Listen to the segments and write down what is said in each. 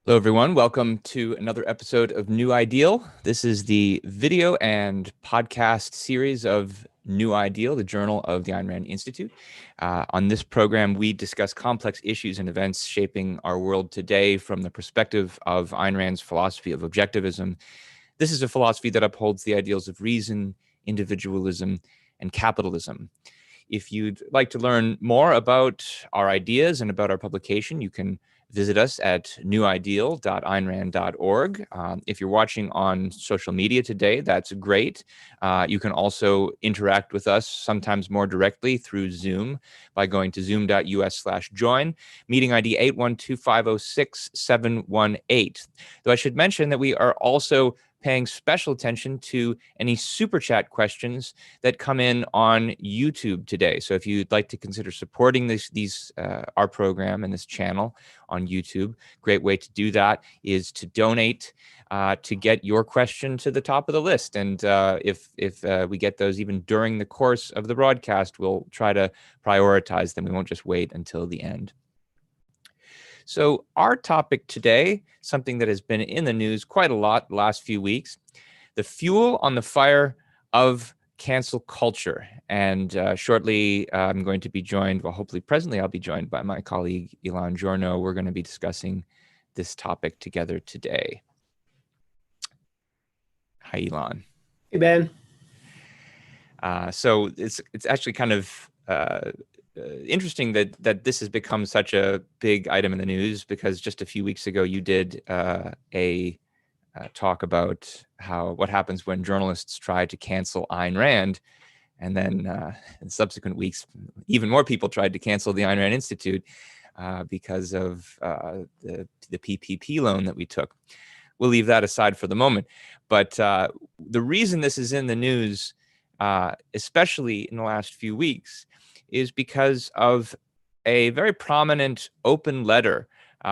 Hello, everyone. Welcome to another episode of New Ideal. This is the video and podcast series of New Ideal, the journal of the Ayn Rand Institute. On this program, we discuss complex issues and events shaping our world today from the perspective of Ayn Rand's philosophy of objectivism. This is a philosophy that upholds the ideals of reason, individualism, and capitalism. If you'd like to learn more about our ideas and about our publication, you can visit us at newideal.aynrand.org. If you're watching on social media today, that's great. You can also interact with us sometimes more directly through Zoom by going to zoom.us/join, meeting ID 812-506-718. Though I should mention that we are also paying special attention to any super chat questions that come in on YouTube today. So if you'd like to consider supporting our program and this channel on YouTube, great way to do that is to donate to get your question to the top of the list. And if we get those even during the course of the broadcast, we'll try to prioritize them. We won't just wait until the end. So our topic today, something that has been in the news quite a lot the last few weeks, the fuel on the fire of cancel culture. And shortly, I'm going to be joined, well, hopefully presently I'll be joined by my colleague, Ilan Giorno. We're going to be discussing this topic together today. Hi, Ilan. Hey, Ben. So it's actually kind of interesting that this has become such a big item in the news, because just a few weeks ago you did a talk about what happens when journalists try to cancel Ayn Rand, and then in subsequent weeks even more people tried to cancel the Ayn Rand Institute because of the PPP loan that we took. We'll leave that aside for the moment, but the reason this is in the news, especially in the last few weeks, is because of a very prominent open letter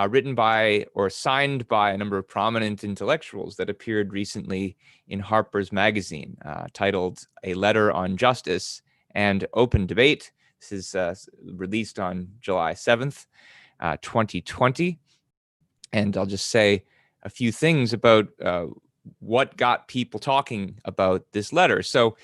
written by or signed by a number of prominent intellectuals that appeared recently in Harper's Magazine, titled A Letter on Justice and Open Debate. This is released on July 7th, 2020. And I'll just say a few things about what got people talking about this letter. So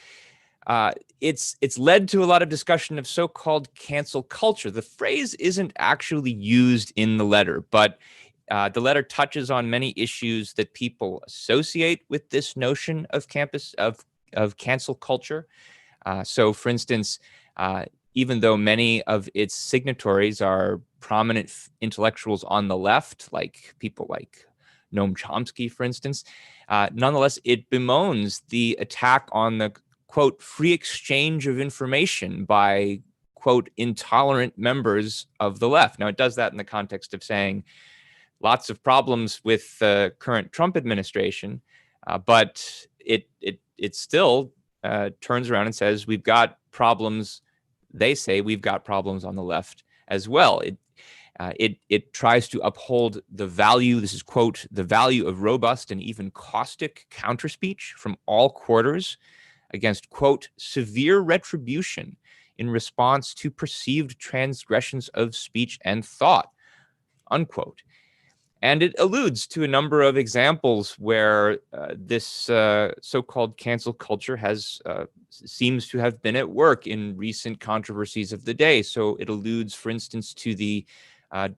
it's led to a lot of discussion of so-called cancel culture. The phrase isn't actually used in the letter, but the letter touches on many issues that people associate with this notion of cancel culture. So, for instance, even though many of its signatories are prominent intellectuals on the left, like people like Noam Chomsky, for instance, nonetheless, it bemoans the attack on the quote, free exchange of information by, quote, intolerant members of the left. Now, it does that in the context of saying lots of problems with the current Trump administration, but it still turns around and says we've got problems. They say we've got problems on the left as well. It tries to uphold the value, this is, quote, the value of robust and even caustic counterspeech from all quarters against, quote, severe retribution in response to perceived transgressions of speech and thought, unquote. And it alludes to a number of examples where this so-called cancel culture seems to have been at work in recent controversies of the day. So it alludes, for instance, to the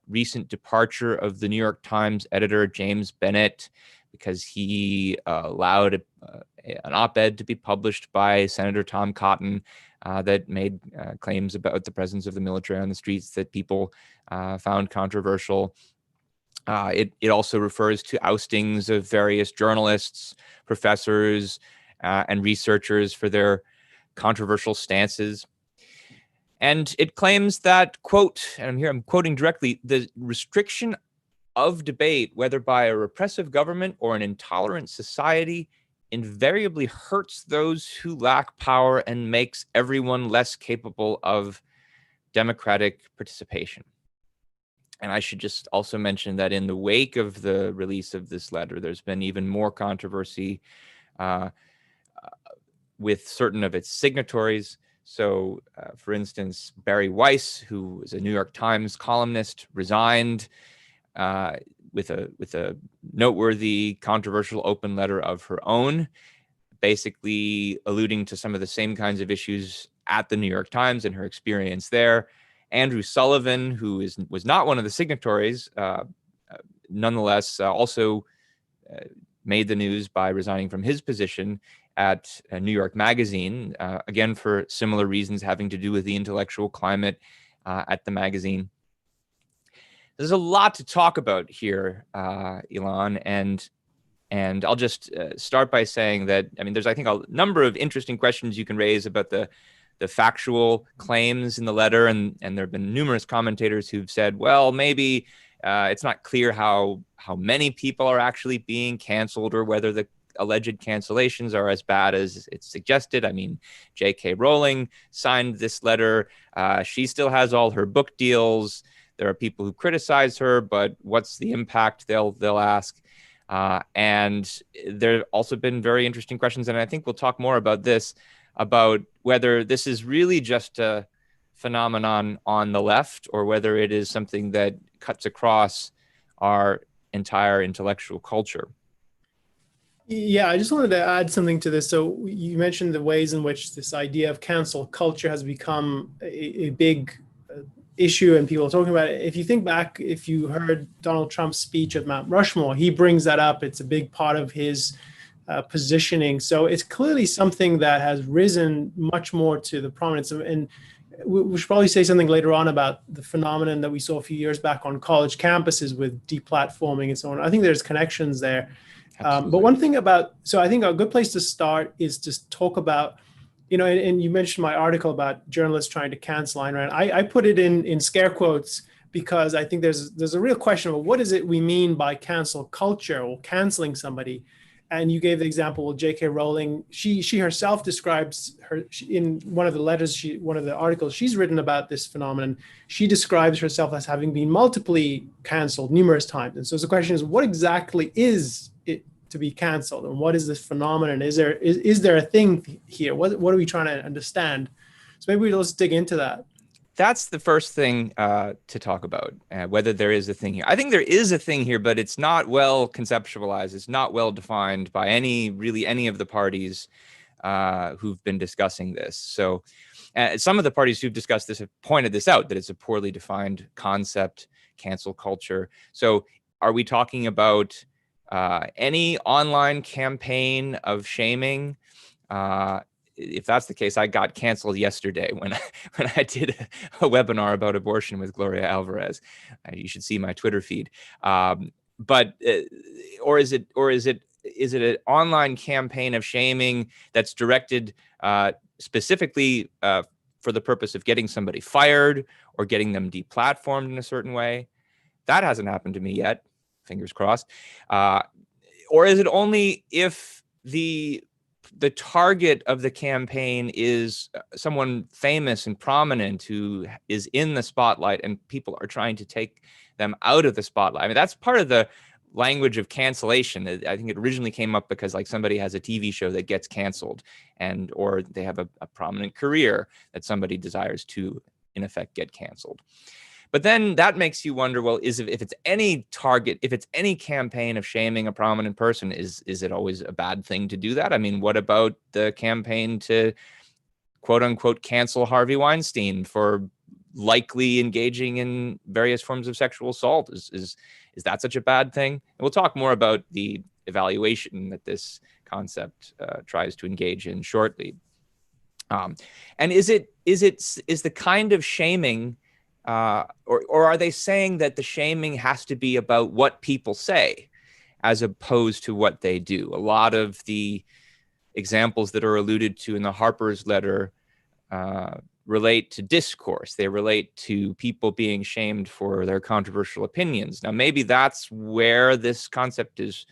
recent departure of the New York Times editor James Bennett, because he allowed an op-ed to be published by Senator Tom Cotton that made claims about the presence of the military on the streets that people found controversial. It also refers to oustings of various journalists, professors, and researchers for their controversial stances. And it claims that, quote, and I'm quoting directly, the restriction of debate, whether by a repressive government or an intolerant society, invariably hurts those who lack power and makes everyone less capable of democratic participation. And I should just also mention that in the wake of the release of this letter, there's been even more controversy with certain of its signatories. So, for instance, Barry Weiss, who was a New York Times columnist, resigned. with a noteworthy, controversial open letter of her own, basically alluding to some of the same kinds of issues at the New York Times and her experience there. Andrew Sullivan, who was not one of the signatories, nonetheless also made the news by resigning from his position at New York Magazine, again for similar reasons having to do with the intellectual climate at the magazine. There's a lot to talk about here, Elon, and I'll just start by saying that, I mean, there's, I think, a number of interesting questions you can raise about the factual claims in the letter, and there have been numerous commentators who've said, well, maybe it's not clear how many people are actually being canceled or whether the alleged cancellations are as bad as it's suggested. I mean, J.K. Rowling signed this letter. She still has all her book deals. There are people who criticize her, but what's the impact, they'll ask. And there have also been very interesting questions, and I think we'll talk more about this, about whether this is really just a phenomenon on the left or whether it is something that cuts across our entire intellectual culture. Yeah, I just wanted to add something to this. So you mentioned the ways in which this idea of cancel culture has become a big issue and people are talking about it. If you think back, if you heard Donald Trump's speech at Mount Rushmore, he brings that up. It's a big part of his positioning. So it's clearly something that has risen much more to the prominence. And we should probably say something later on about the phenomenon that we saw a few years back on college campuses with deplatforming and so on. I think there's connections there. But one thing so I think a good place to start is to talk about, and you mentioned my article about journalists trying to cancel Ayn Rand. I put it in scare quotes because I think there's a real question of what is it we mean by cancel culture or canceling somebody. And you gave the example with J.K. Rowling. She herself describes in one of the letters, one of the articles she's written about this phenomenon. She describes herself as having been multiply canceled numerous times. And so the question is, what exactly is it to be canceled, and what is this phenomenon? Is there a thing here? What are we trying to understand? So maybe let's dig into that. That's the first thing to talk about, whether there is a thing here. I think there is a thing here, but it's not well conceptualized. It's not well defined by any of the parties who've been discussing this. So some of the parties who've discussed this have pointed this out, that it's a poorly defined concept, cancel culture. So are we talking about any online campaign of shaming? If that's the case, I got canceled yesterday when I did a webinar about abortion with Gloria Alvarez. You should see my Twitter feed. But or is it an online campaign of shaming that's directed specifically for the purpose of getting somebody fired or getting them deplatformed in a certain way? That hasn't happened to me yet. Fingers crossed. Or is it only if the target of the campaign is someone famous and prominent who is in the spotlight and people are trying to take them out of the spotlight? I mean, that's part of the language of cancellation. I think it originally came up because like somebody has a TV show that gets canceled or they have a prominent career that somebody desires to, in effect, get canceled. But then that makes you wonder, well, if it's any target, if it's any campaign of shaming a prominent person, is it always a bad thing to do that? I mean, what about the campaign to, quote unquote, cancel Harvey Weinstein for likely engaging in various forms of sexual assault? Is that such a bad thing? And we'll talk more about the evaluation that this concept tries to engage in shortly. And is the kind of shaming or are they saying that the shaming has to be about what people say as opposed to what they do? A lot of the examples that are alluded to in the Harper's letter relate to discourse. They relate to people being shamed for their controversial opinions. Now, maybe that's where this concept is,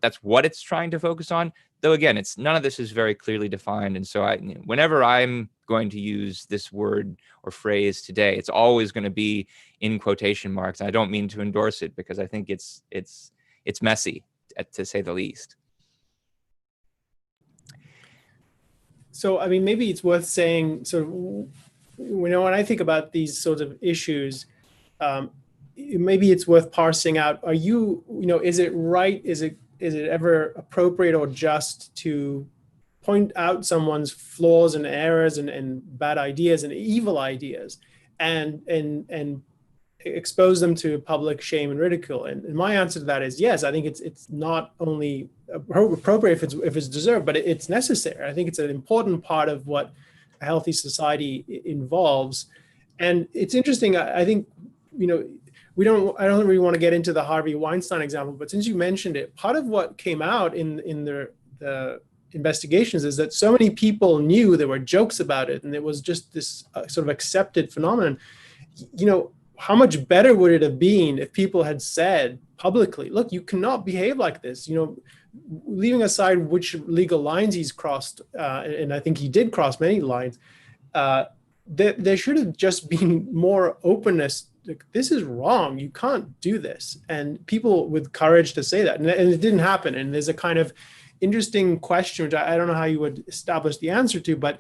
that's what it's trying to focus on. Though, again, none of this is very clearly defined. And so whenever I'm going to use this word or phrase today, it's always going to be in quotation marks. I don't mean to endorse it because I think it's messy, to say the least. So, I mean, maybe it's worth saying, when I think about these sorts of issues, maybe it's worth parsing out. Are you, is it right? Is it ever appropriate or just to point out someone's flaws and errors and bad ideas and evil ideas and expose them to public shame and ridicule? And my answer to that is yes. I think it's not only appropriate if it's deserved, but it's necessary. I think it's an important part of what a healthy society involves. And it's interesting. I think, I don't really want to get into the Harvey Weinstein example, but since you mentioned it, part of what came out in the investigations is that so many people knew there were jokes about it, and it was just this sort of accepted phenomenon. How much better would it have been if people had said publicly, look, you cannot behave like this, leaving aside which legal lines he's crossed, and I think he did cross many lines, there should have just been more openness. Like, this is wrong. You can't do this. And people with courage to say that. And it didn't happen. And there's a kind of interesting question, which I don't know how you would establish the answer to, but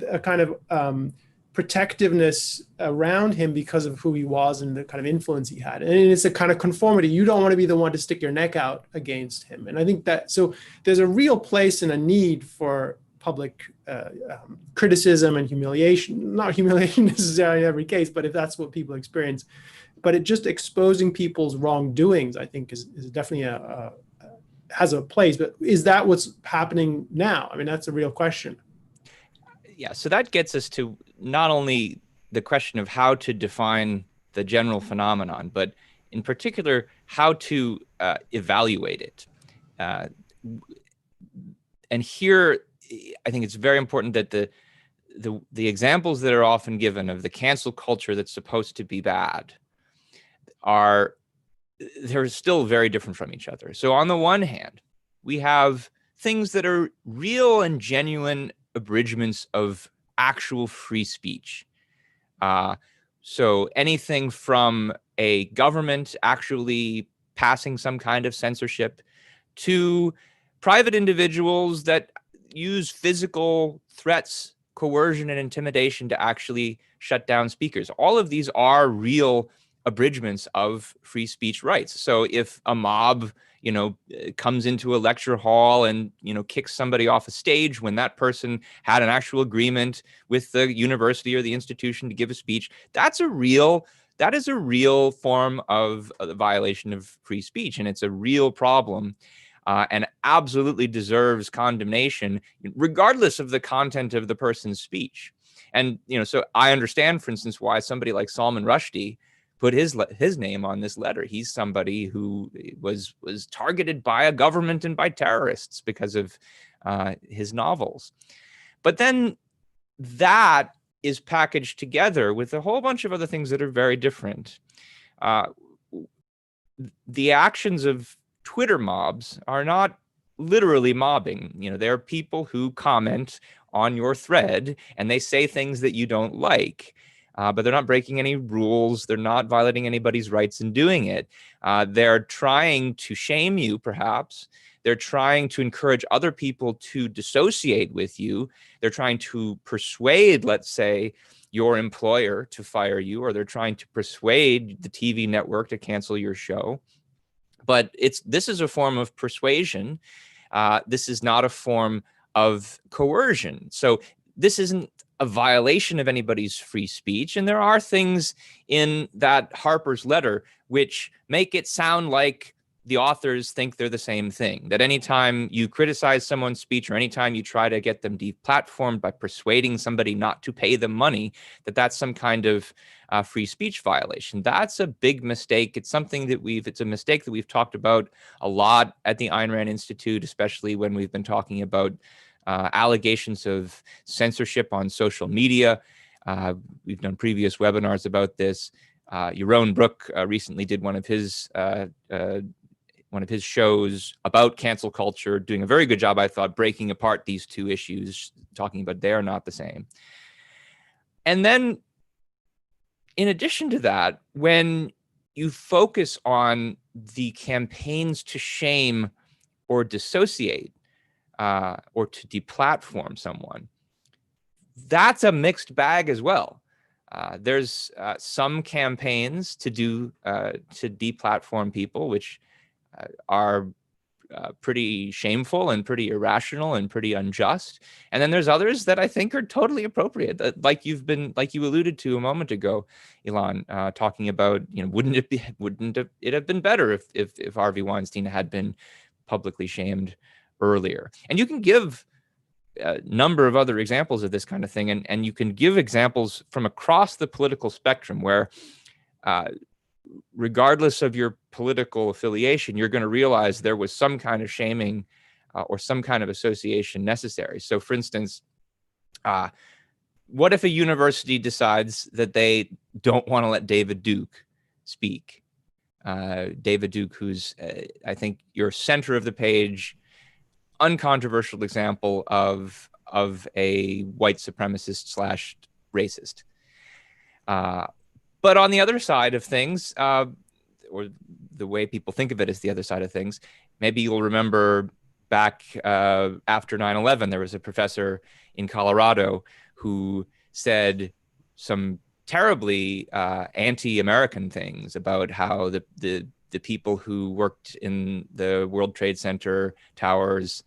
a kind of protectiveness around him because of who he was and the kind of influence he had. And it's a kind of conformity. You don't want to be the one to stick your neck out against him. And I think that, so there's a real place and a need for public criticism and humiliation, not humiliation necessarily in every case, but if that's what people experience, but it just exposing people's wrongdoings, I think is definitely has a place. But is that what's happening now? I mean, that's a real question. Yeah, so that gets us to not only the question of how to define the general phenomenon, but in particular, how to evaluate it. And here, I think it's very important that the examples that are often given of the cancel culture that's supposed to be bad they're still very different from each other. So on the one hand, we have things that are real and genuine abridgments of actual free speech. So anything from a government actually passing some kind of censorship to private individuals that use physical threats, coercion, and intimidation to actually shut down speakers. All of these are real abridgments of free speech rights. So if a mob, comes into a lecture hall and, kicks somebody off a stage when that person had an actual agreement with the university or the institution to give a speech, that is a real form of a violation of free speech. And it's a real problem. And absolutely deserves condemnation, regardless of the content of the person's speech. And, so I understand, for instance, why somebody like Salman Rushdie put his name on this letter. He's somebody who was targeted by a government and by terrorists because of his novels. But then that is packaged together with a whole bunch of other things that are very different. The actions of Twitter mobs are not literally mobbing. There are people who comment on your thread and they say things that you don't like, but they're not breaking any rules. They're not violating anybody's rights in doing it. They're trying to shame you, perhaps. They're trying to encourage other people to dissociate with you. They're trying to persuade, let's say, your employer to fire you, or they're trying to persuade the TV network to cancel your show. But this is a form of persuasion. This is not a form of coercion. So this isn't a violation of anybody's free speech. And there are things in that Harper's letter which make it sound like the authors think they're the same thing, that anytime you criticize someone's speech or anytime you try to get them deplatformed by persuading somebody not to pay them money, that's some kind of free speech violation. That's a big mistake. It's something that it's a mistake that we've talked about a lot at the Ayn Rand Institute, especially when we've been talking about allegations of censorship on social media. We've done previous webinars about this. Yaron Brook recently did one of his shows about cancel culture, doing a very good job, I thought, breaking apart these two issues, talking about they're not the same. And then, in addition to that, when you focus on the campaigns to shame or dissociate or to deplatform someone, that's a mixed bag as well. There's some campaigns to deplatform people, which are pretty shameful and pretty irrational and pretty unjust. And then there's others that I think are totally appropriate, like you alluded to a moment ago, Elon, talking about, wouldn't it have been better if Harvey Weinstein had been publicly shamed earlier? And you can give a number of other examples of this kind of thing, and you can give examples from across the political spectrum where regardless of your political affiliation, you're going to realize there was some kind of shaming or some kind of association necessary. So, for instance, what if a university decides that they don't want to let David Duke speak? David Duke, who's, I think, your center of the page, uncontroversial example of a white supremacist / racist. But on the other side of things, or the way people think of it as the other side of things, maybe you'll remember back after 9/11, there was a professor in Colorado who said some terribly anti-American things about how the people who worked in the World Trade Center towers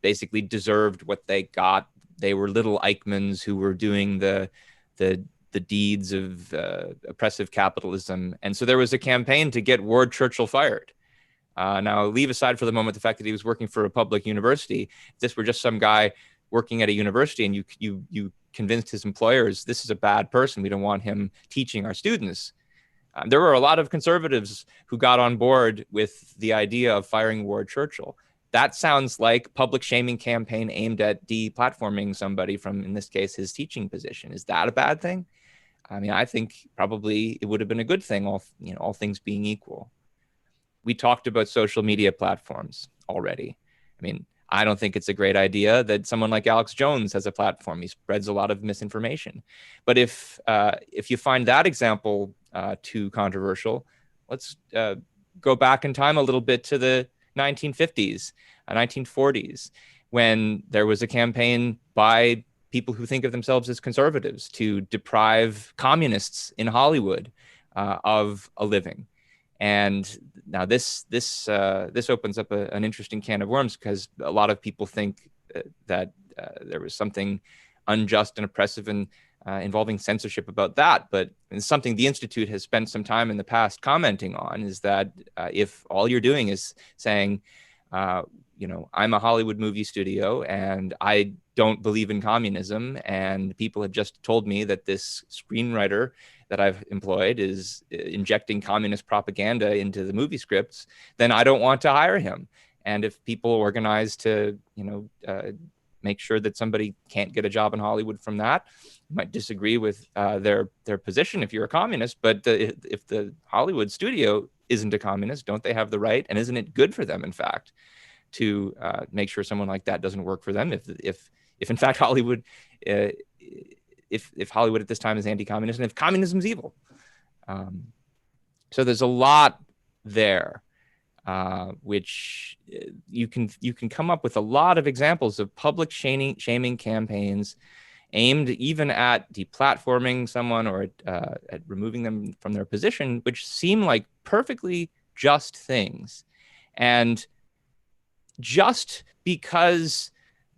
basically deserved what they got. They were little Eichmanns who were doing the deeds of oppressive capitalism. And so there was a campaign to get Ward Churchill fired. Now, leave aside for the moment the fact that he was working for a public university. If this were just some guy working at a university and you convinced his employers, this is a bad person, we don't want him teaching our students. There were a lot of conservatives who got on board with the idea of firing Ward Churchill. That sounds like public shaming campaign aimed at deplatforming somebody from, in this case, his teaching position. Is that a bad thing? I mean, I think probably it would have been a good thing, all things being equal. We talked about social media platforms already. I mean, I don't think it's a great idea that someone like Alex Jones has a platform. He spreads a lot of misinformation. But if you find that example too controversial, let's go back in time a little bit to the 1950s, 1940s, when there was a campaign by people who think of themselves as conservatives to deprive communists in Hollywood of a living. And now this opens up an interesting can of worms, because a lot of people think that there was something unjust and oppressive and involving censorship about that. But it's something the Institute has spent some time in the past commenting on, is that if all you're doing is saying, I'm a Hollywood movie studio and I don't believe in communism, and people have just told me that this screenwriter that I've employed is injecting communist propaganda into the movie scripts, then I don't want to hire him. And if people organize to, make sure that somebody can't get a job in Hollywood from that, you might disagree with their position if you're a communist, but if the Hollywood studio isn't a communist, don't they have the right? And isn't it good for them, in fact, to make sure someone like that doesn't work for them? If in fact Hollywood, if Hollywood at this time is anti-communist, and if communism is evil. So there's a lot there, which you can come up with a lot of examples of public shaming campaigns aimed even at deplatforming someone or at removing them from their position, which seem like perfectly just things. And just because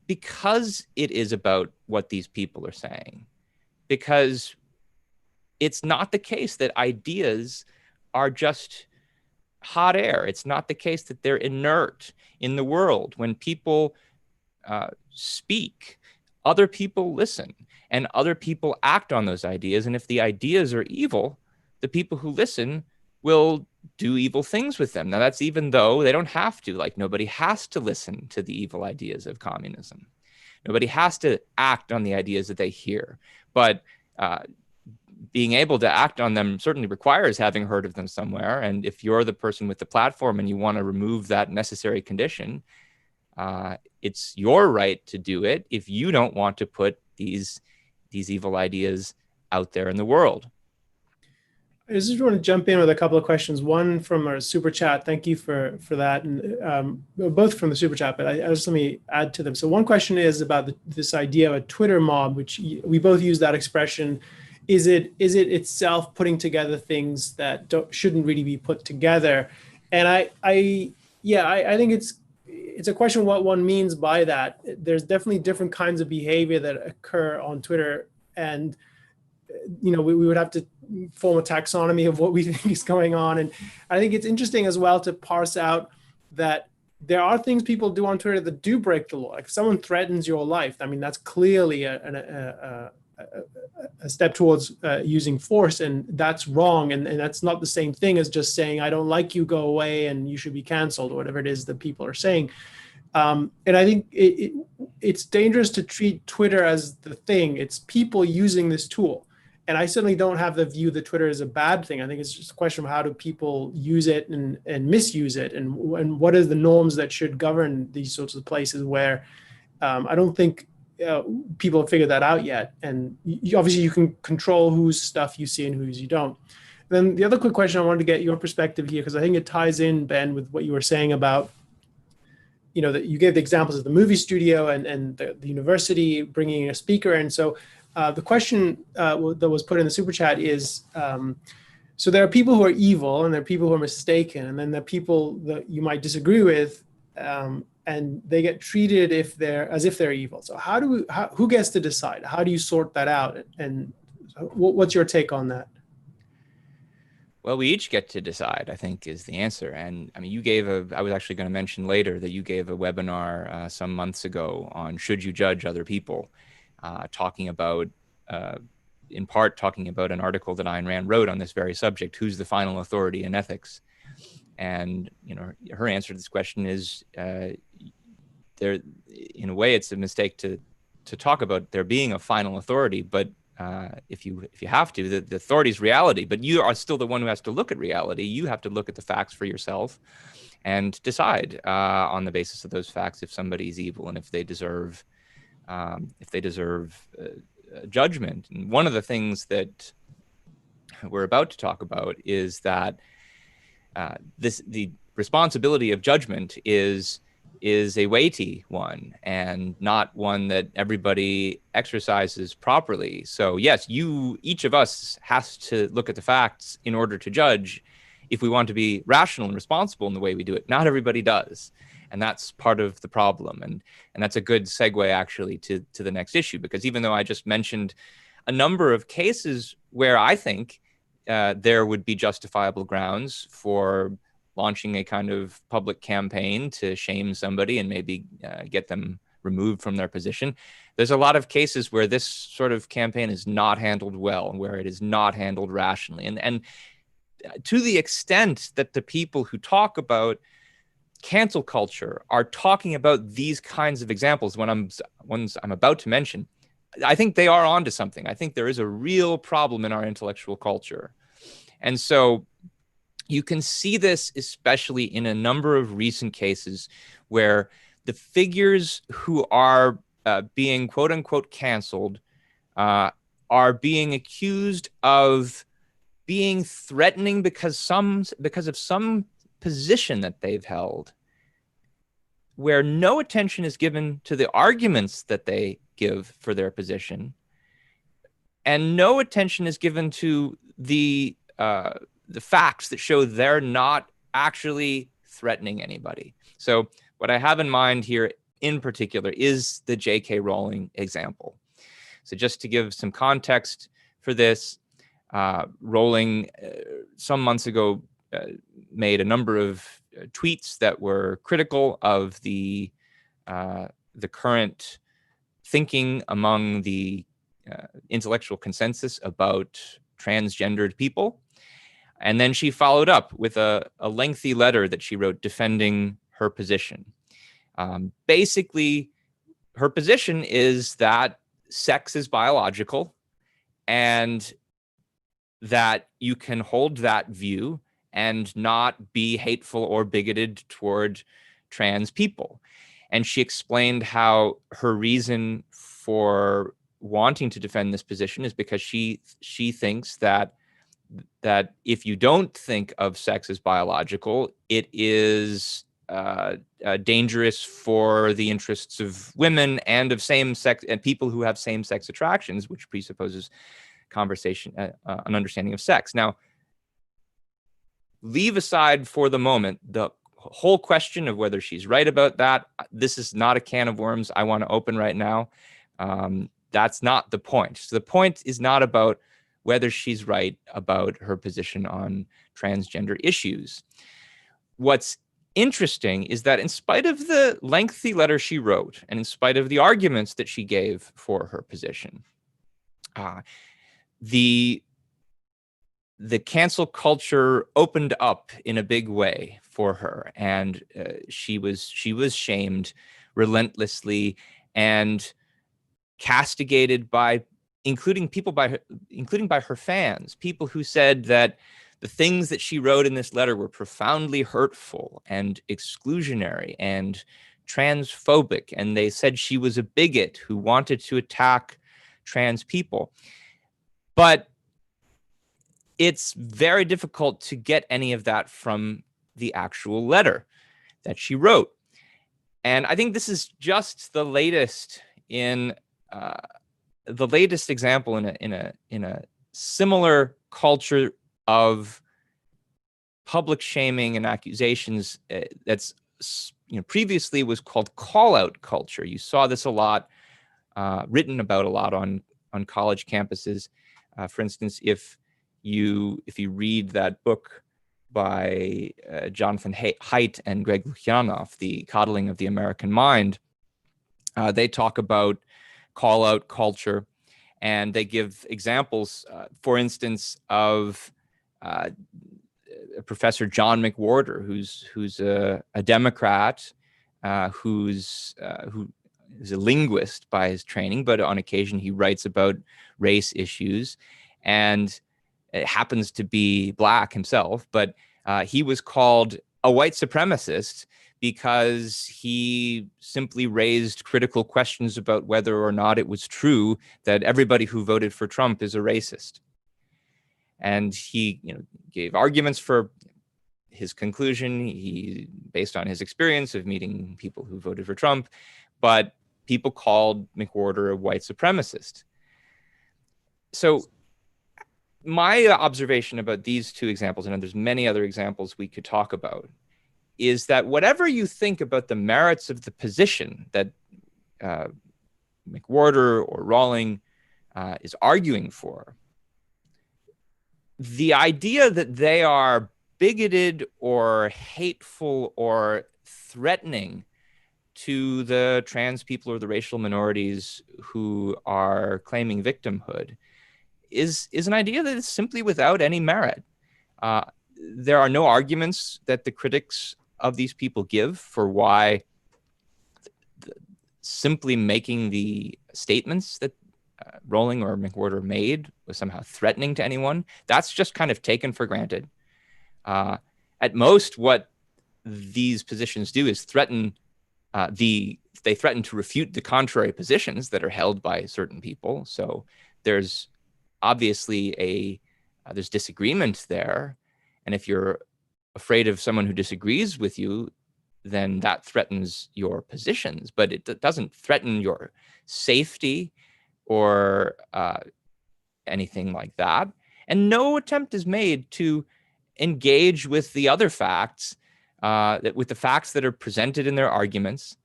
it is about what these people are saying, because it's not the case that ideas are just hot air. It's not the case that they're inert in the world. When people speak, other people listen, and other people act on those ideas. And if the ideas are evil, the people who listen will do evil things with them. Now, that's even though they don't have to. Like, nobody has to listen to the evil ideas of communism. Nobody has to act on the ideas that they hear. But being able to act on them certainly requires having heard of them somewhere. And if you're the person with the platform and you want to remove that necessary condition, it's your right to do it if you don't want to put these evil ideas out there in the world. I just want to jump in with a couple of questions. One from our super chat. Thank you for that. And both from the super chat, but I just let me add to them. So one question is about this idea of a Twitter mob, which we both use that expression. is it itself putting together things that shouldn't really be put together? And I think it's a question of what one means by that. There's definitely different kinds of behavior that occur on Twitter, and we would have to form a taxonomy of what we think is going on. And I think it's interesting as well to parse out that there are things people do on Twitter that do break the law. Like if someone threatens your life, I mean, that's clearly a step towards using force, and that's wrong. And that's not the same thing as just saying, I don't like you, go away, and you should be canceled, or whatever it is that people are saying. And I think it's dangerous to treat Twitter as the thing. It's people using this tool. And I certainly don't have the view that Twitter is a bad thing. I think it's just a question of how do people use it and misuse it, and what are the norms that should govern these sorts of places where I don't think people have figured that out yet. And obviously you can control whose stuff you see and whose you don't. Then the other quick question, I wanted to get your perspective here, because I think it ties in, Ben, with what you were saying about, that you gave the examples of the movie studio and the university bringing a speaker. And so the question that was put in the super chat is, so there are people who are evil and there are people who are mistaken, and then there are people that you might disagree with, and they get treated as if they're evil. So who gets to decide? How do you sort that out? And what's your take on that? Well, we each get to decide, I think, is the answer. And I mean, I was actually going to mention later that you gave a webinar some months ago on should you judge other people, talking about an article that Ayn Rand wrote on this very subject, who's the final authority in ethics? And, her answer to this question is, there, in a way, it's a mistake to talk about there being a final authority, but if you have to, the authority is reality, but you are still the one who has to look at reality. You have to look at the facts for yourself and decide on the basis of those facts if somebody's evil and if they deserve judgment. And one of the things that we're about to talk about is that the responsibility of judgment is a weighty one and not one that everybody exercises properly. So yes, each of us has to look at the facts in order to judge if we want to be rational and responsible in the way we do it. Not everybody does. And that's part of the problem. And that's a good segue actually to the next issue, because even though I just mentioned a number of cases where I think there would be justifiable grounds for launching a kind of public campaign to shame somebody and maybe get them removed from their position, there's a lot of cases where this sort of campaign is not handled well and where it is not handled rationally. And to the extent that the people who talk about cancel culture are talking about these kinds of examples, ones I'm about to mention, I think they are onto something. I think there is a real problem in our intellectual culture. And so you can see this especially in a number of recent cases where the figures who are being quote unquote canceled are being accused of being threatening because of some position that they've held, where no attention is given to the arguments that they give for their position, and no attention is given to the facts that show they're not actually threatening anybody. So what I have in mind here in particular is the J.K. Rowling example. So just to give some context for this, Rowling some months ago made a number of tweets that were critical of the current thinking among the intellectual consensus about transgendered people. And then she followed up with a lengthy letter that she wrote defending her position. Basically, her position is that sex is biological and that you can hold that view and not be hateful or bigoted toward trans people. And she explained how her reason for wanting to defend this position is because she thinks that if you don't think of sex as biological, it is dangerous for the interests of women and of same-sex and people who have same-sex attractions, which presupposes conversation, an understanding of sex. Now, leave aside for the moment the whole question of whether she's right about that. This is not a can of worms I want to open right now. That's not the point. So the point is not about whether she's right about her position on transgender issues. What's interesting is that in spite of the lengthy letter she wrote, and in spite of the arguments that she gave for her position, the cancel culture opened up in a big way for her, and she was shamed relentlessly and castigated by including by her fans, people who said that the things that she wrote in this letter were profoundly hurtful and exclusionary and transphobic, and they said she was a bigot who wanted to attack trans people. But it's very difficult to get any of that from the actual letter that she wrote. And I think this is just the latest example in a similar culture of public shaming and accusations that's previously was called call-out culture. You saw this a lot, written about a lot on college campuses. For instance, if you read that book by Jonathan Haidt and Greg Lukianoff, The Coddling of the American Mind, they talk about call-out culture, and they give examples, for instance, of Professor John McWhorter, who's a Democrat, who is a linguist by his training, but on occasion he writes about race issues, and it happens to be Black himself, but he was called a white supremacist because he simply raised critical questions about whether or not it was true that everybody who voted for Trump is a racist. And he gave arguments for his conclusion, based on his experience of meeting people who voted for Trump, but people called McWhorter a white supremacist. So my observation about these two examples, and there's many other examples we could talk about, is that whatever you think about the merits of the position that McWhorter or Rawling is arguing for, the idea that they are bigoted or hateful or threatening to the trans people or the racial minorities who are claiming victimhood is an idea that is simply without any merit. There are no arguments that the critics of these people give for why simply making the statements that Rawling or McWhorter made was somehow threatening to anyone. That's just kind of taken for granted. At most, what these positions do is they threaten to refute the contrary positions that are held by certain people. So there's obviously there's disagreement there. And if you're afraid of someone who disagrees with you, then that threatens your positions, but it doesn't threaten your safety or anything like that. And no attempt is made to engage with the other facts, with the facts that are presented in their arguments.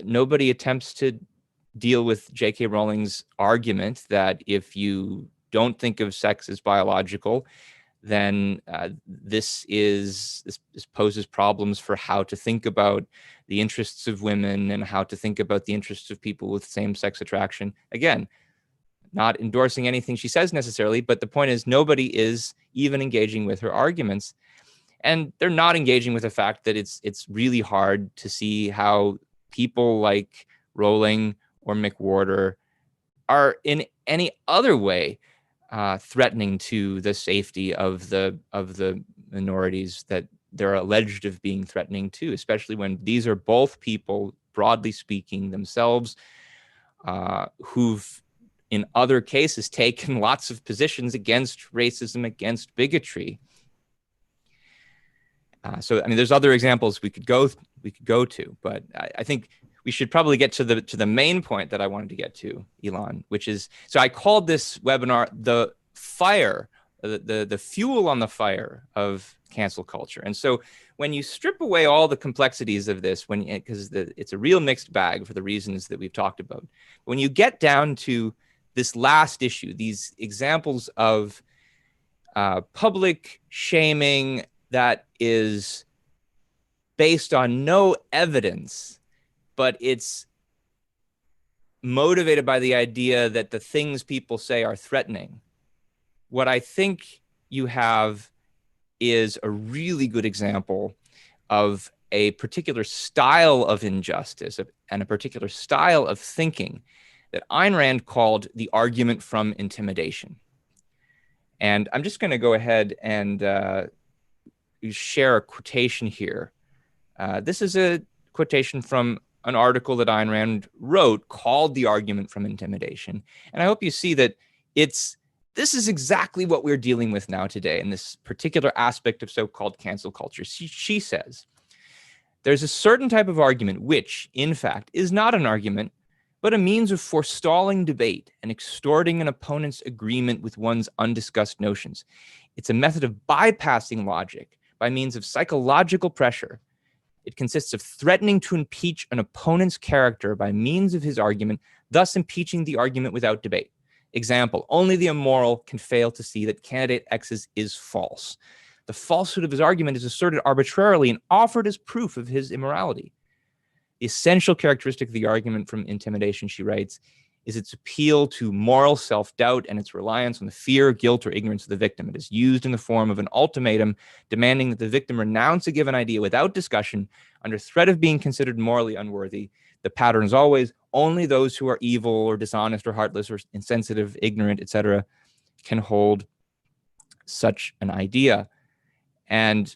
Nobody attempts to deal with J.K. Rowling's argument that if you don't think of sex as biological, then this poses problems for how to think about the interests of women and how to think about the interests of people with same-sex attraction. Again, not endorsing anything she says necessarily, but the point is nobody is even engaging with her arguments. And they're not engaging with the fact that it's really hard to see how people like Rowling or McWhorter are in any other way threatening to the safety of the minorities that they're alleged of being threatening to, especially when these are both people, broadly speaking, themselves, who've in other cases taken lots of positions against racism, against bigotry. So, I mean, there's other examples we could go to, but I think we should probably get to the main point that I wanted to get to, Elon, which is, so I called this webinar the fire, the fuel on the fire of cancel culture. And so when you strip away all the complexities of this, because it's a real mixed bag for the reasons that we've talked about, when you get down to this last issue, these examples of public shaming that is based on no evidence, but it's motivated by the idea that the things people say are threatening. What I think you have is a really good example of a particular style of injustice and a particular style of thinking that Ayn Rand called the argument from intimidation. And I'm just going to go ahead and share a quotation here. This is a quotation from an article that Ayn Rand wrote called The Argument from Intimidation. And I hope you see that this is exactly what we're dealing with now today in this particular aspect of so-called cancel culture. She says, there's a certain type of argument which, in fact, is not an argument, but a means of forestalling debate and extorting an opponent's agreement with one's undiscussed notions. It's a method of bypassing logic by means of psychological pressure. It consists of threatening to impeach an opponent's character by means of his argument, thus impeaching the argument without debate. Example, only the immoral can fail to see that candidate X's is false. The falsehood of his argument is asserted arbitrarily and offered as proof of his immorality. The essential characteristic of the argument from intimidation, she writes, is its appeal to moral self-doubt and its reliance on the fear, guilt, or ignorance of the victim. It is used in the form of an ultimatum demanding that the victim renounce a given idea without discussion under threat of being considered morally unworthy. The pattern is always only those who are evil or dishonest or heartless or insensitive, ignorant, etc., can hold such an idea. And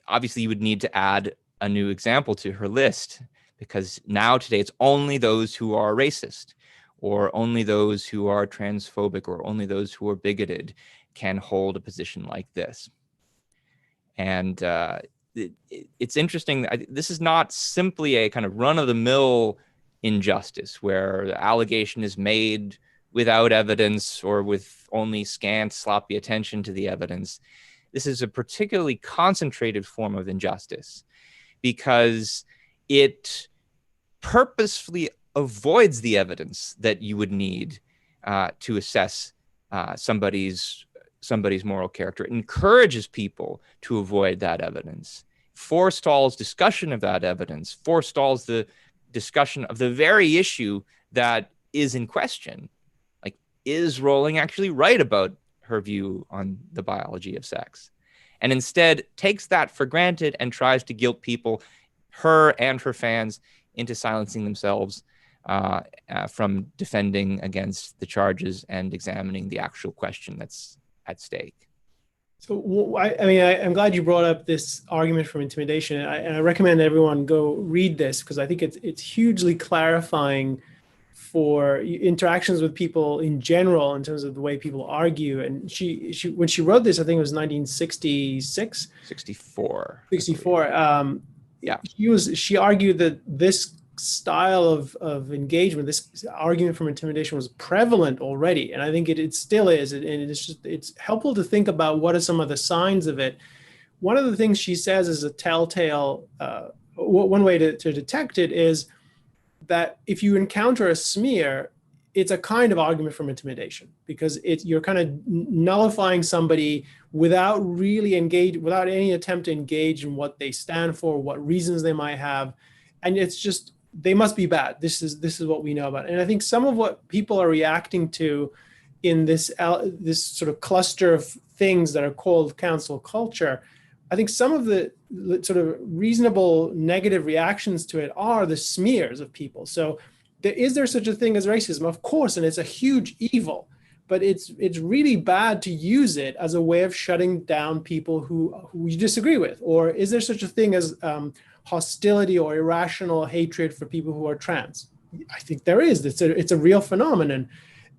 obviously you would need to add a new example to her list, because now today it's only those who are racist or only those who are transphobic or only those who are bigoted can hold a position like this. And it's interesting. This is not simply a kind of run-of-the-mill injustice where the allegation is made without evidence or with only scant, sloppy attention to the evidence. This is a particularly concentrated form of injustice because it purposefully avoids the evidence that you would need to assess somebody's moral character. It encourages people to avoid that evidence, forestalls discussion of that evidence, forestalls the discussion of the very issue that is in question. Like, is Rowling actually right about her view on the biology of sex? And instead takes that for granted and tries to guilt people, her and her fans, into silencing themselves from defending against the charges and examining the actual question that's at stake. So, I'm glad you brought up this argument from intimidation, and I recommend everyone go read this because I think it's hugely clarifying for interactions with people in general in terms of the way people argue. And she when she wrote this, I think it was 1966, 64. Yeah, she argued that this style of engagement, this argument from intimidation, was prevalent already, and I think it still is. And it's helpful to think about what are some of the signs of it. One of the things she says is a telltale. One way to detect it is that if you encounter a smear, it's a kind of argument from intimidation because you're kind of nullifying somebody without any attempt to engage in what they stand for, what reasons they might have, and it's just they must be bad. This is what we know about. And I think some of what people are reacting to in this sort of cluster of things that are called cancel culture, I think some of the sort of reasonable negative reactions to it are the smears of people. So is there such a thing as racism? Of course, and it's a huge evil, but it's really bad to use it as a way of shutting down people who you disagree with. Or is there such a thing as hostility or irrational hatred for people who are trans? I think there is. It's a real phenomenon.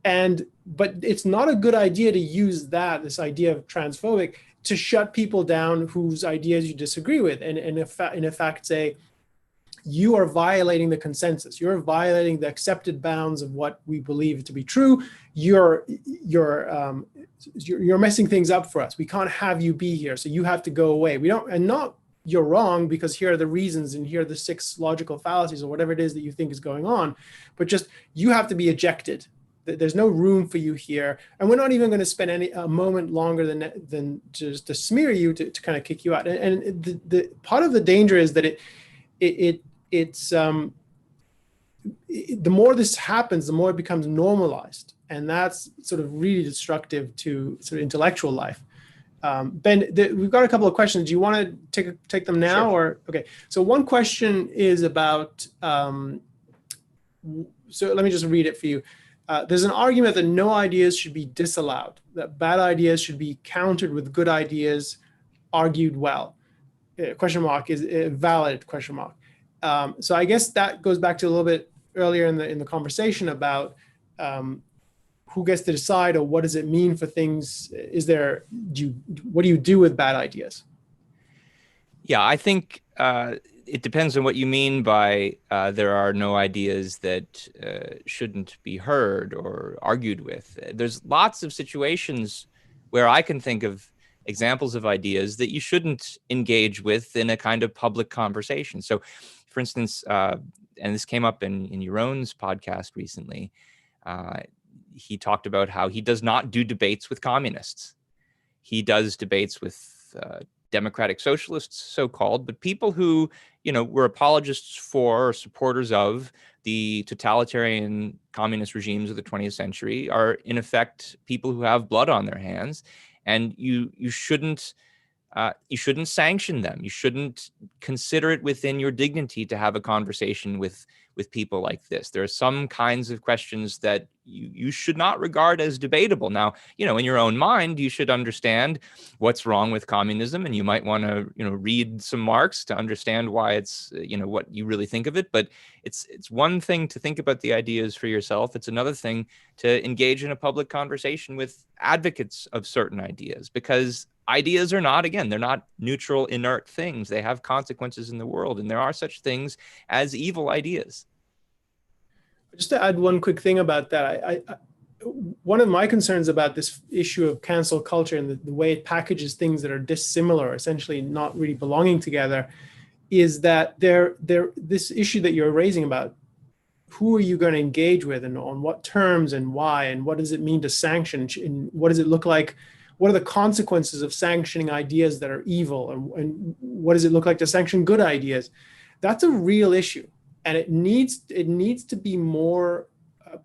But it's not a good idea to use this idea of transphobic to shut people down whose ideas you disagree with, and in effect say, you are violating the consensus. You're violating the accepted bounds of what we believe to be true. You're messing things up for us. We can't have you be here, so you have to go away. We don't, and not you're wrong because here are the reasons and here are the 6 logical fallacies or whatever it is that you think is going on, but just you have to be ejected. There's no room for you here, and we're not even going to spend a moment longer than just to smear you to kind of kick you out. And the part of the danger is that the more this happens, the more it becomes normalized, and that's sort of really destructive to sort of intellectual life. Ben, we've got a couple of questions. Do you want to take them now? Sure. Or okay? So one question is about. So let me just read it for you. There's an argument that no ideas should be disallowed. That bad ideas should be countered with good ideas, argued well. Question mark is valid? Question mark. So I guess that goes back to a little bit earlier in the conversation about who gets to decide, or what does it mean for things? What do you do with bad ideas? Yeah, I think it depends on what you mean by there are no ideas that shouldn't be heard or argued with. There's lots of situations where I can think of examples of ideas that you shouldn't engage with in a kind of public conversation. So, for instance, and this came up in Yaron's podcast recently, he talked about how he does not do debates with communists. He does debates with democratic socialists, so-called, but people who, were apologists for or supporters of the totalitarian communist regimes of the 20th century are, in effect, people who have blood on their hands, and you shouldn't sanction them. You shouldn't consider it within your dignity to have a conversation with people like this. There are some kinds of questions that you should not regard as debatable. Now, in your own mind, you should understand what's wrong with communism, and you might want to, read some Marx to understand why it's, what you really think of it. But it's one thing to think about the ideas for yourself. It's another thing to engage in a public conversation with advocates of certain ideas, because ideas are not, again, they're not neutral, inert things. They have consequences in the world, and there are such things as evil ideas. Just to add one quick thing about that, one of my concerns about this issue of cancel culture and the way it packages things that are dissimilar, essentially not really belonging together, is that this issue that you're raising about who are you going to engage with and on what terms and why, and what does it mean to sanction, and what does it look like? What are the consequences of sanctioning ideas that are evil, and what does it look like to sanction good ideas? That's a real issue, and it needs to be more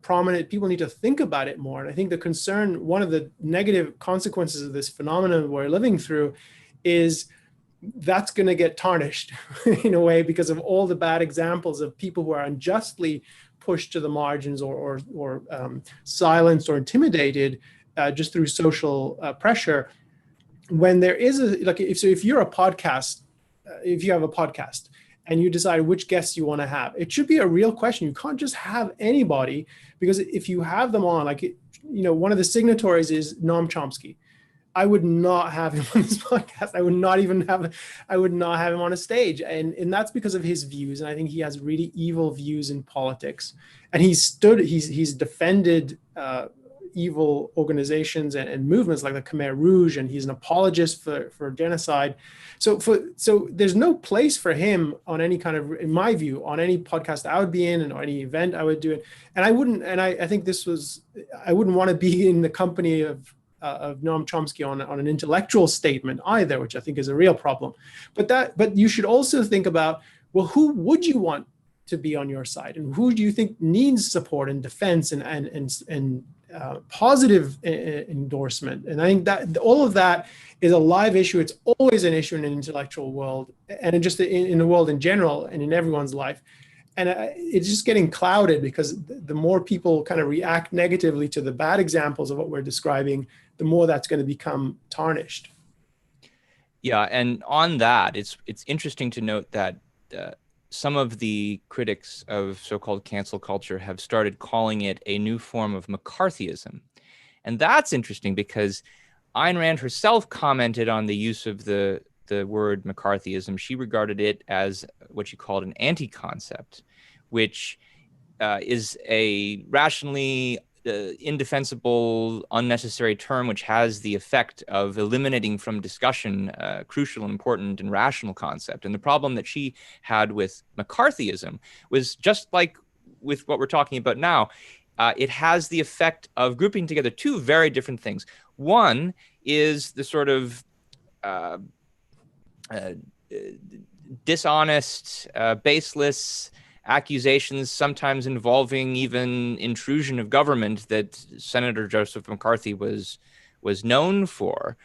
prominent. People need to think about it more. And I think the concern, one of the negative consequences of this phenomenon we're living through, is that's going to get tarnished in a way because of all the bad examples of people who are unjustly pushed to the margins or silenced or intimidated just through social pressure. When there is if you're a podcast, if you have a podcast and you decide which guests you want to have, it should be a real question. You can't just have anybody, because if you have them on, one of the signatories is Noam Chomsky. I would not have him on this podcast. I would not have him on a stage. And that's because of his views. And I think he has really evil views in politics. And he's defended evil organizations and movements like the Khmer Rouge, and he's an apologist for genocide. So there's no place for him on any kind of, in my view, on any podcast I would be in and or any event I would do it. And I wouldn't, and I think I wouldn't want to be in the company of Noam Chomsky on an intellectual statement either, which I think is a real problem. But you should also think about, well, who would you want to be on your side, and who do you think needs support and defense and positive endorsement? And I think that all of that is a live issue. It's always an issue in an intellectual world, and in the world in general, and in everyone's life. And it's just getting clouded because the more people kind of react negatively to the bad examples of what we're describing, the more that's going to become tarnished. Yeah, and on that, it's interesting to note that some of the critics of so-called cancel culture have started calling it a new form of McCarthyism. And that's interesting because Ayn Rand herself commented on the use of the word McCarthyism. She regarded it as what she called an anti-concept, which is a rationally indefensible, unnecessary term, which has the effect of eliminating from discussion crucial, important, and rational concept. And the problem that she had with McCarthyism was just like with what we're talking about now. It has the effect of grouping together two very different things. One is the sort of dishonest, baseless accusations, sometimes involving even intrusion of government, that Senator Joseph McCarthy was known for,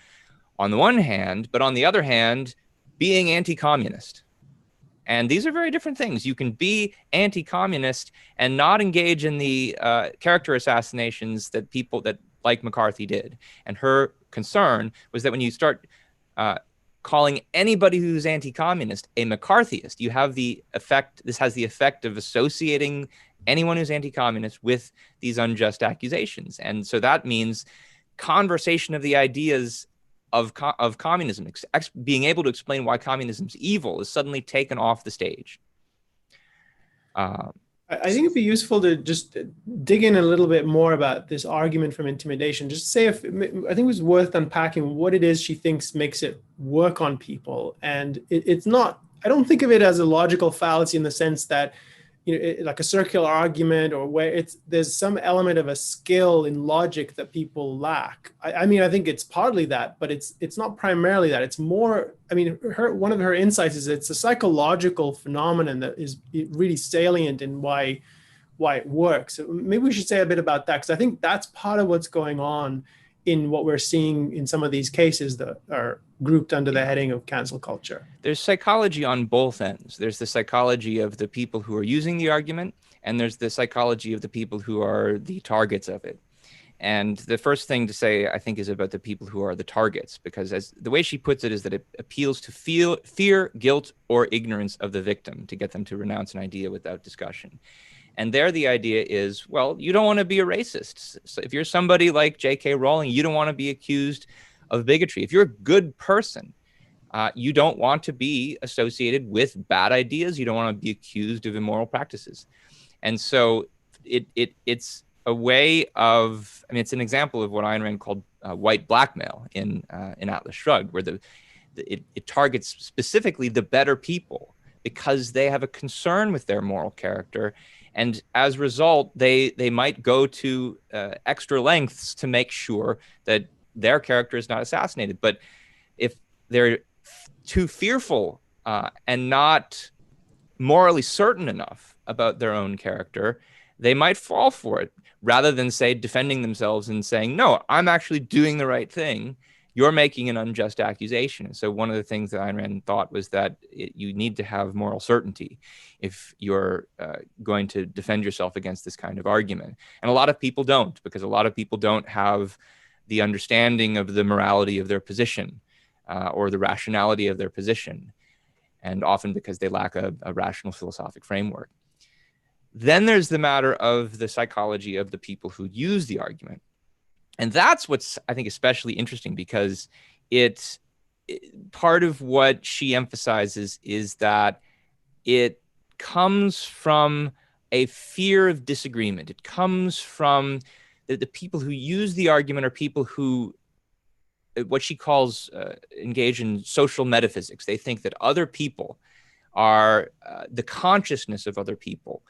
on the one hand, but on the other hand, being anti-communist. And these are very different things. You can be anti-communist and not engage in the character assassinations that people that like McCarthy did. And her concern was that when you start calling anybody who's anti-communist a McCarthyist, you have the effect, this has the effect of associating anyone who's anti-communist with these unjust accusations. And so that means conversation of the ideas of communism, being able to explain why communism's evil, is suddenly taken off the stage. I think it'd be useful to just dig in a little bit more about this argument from intimidation. Just say, I think it was worth unpacking what it is she thinks makes it work on people. And it's not, I don't think of it as a logical fallacy in the sense that, like a circular argument, or where there's some element of a skill in logic that people lack. I mean, I think it's partly that, but it's not primarily that. It's more, I mean, one of her insights is it's a psychological phenomenon that is really salient in why it works. So maybe we should say a bit about that, because I think that's part of what's going on in what we're seeing in some of these cases that are grouped under the heading of cancel culture. There's psychology on both ends. There's the psychology of the people who are using the argument, and there's the psychology of the people who are the targets of it. And the first thing to say, I think, is about the people who are the targets, because as the way she puts it is that it appeals to fear, guilt, or ignorance of the victim to get them to renounce an idea without discussion. And there the idea is, well, you don't want to be a racist. So if you're somebody like J.K. Rowling, you don't want to be accused of bigotry. If you're a good person, you don't want to be associated with bad ideas. You don't want to be accused of immoral practices. And so it's a way of, I mean, it's an example of what Ayn Rand called white blackmail in Atlas Shrugged, where it targets specifically the better people because they have a concern with their moral character. And as a result, they might go to extra lengths to make sure that their character is not assassinated. But if they're too fearful and not morally certain enough about their own character, they might fall for it, rather than, say, defending themselves and saying, no, I'm actually doing the right thing. You're making an unjust accusation. So one of the things that Ayn Rand thought was that you need to have moral certainty if you're going to defend yourself against this kind of argument. And a lot of people don't, because a lot of people don't have the understanding of the morality of their position or the rationality of their position, and often because they lack a rational philosophic framework. Then there's the matter of the psychology of the people who use the argument. And that's what's, I think, especially interesting, because part of what she emphasizes is that it comes from a fear of disagreement. It comes from the people who use the argument are people who, what she calls, engage in social metaphysics. They think that other people are, the consciousness of other people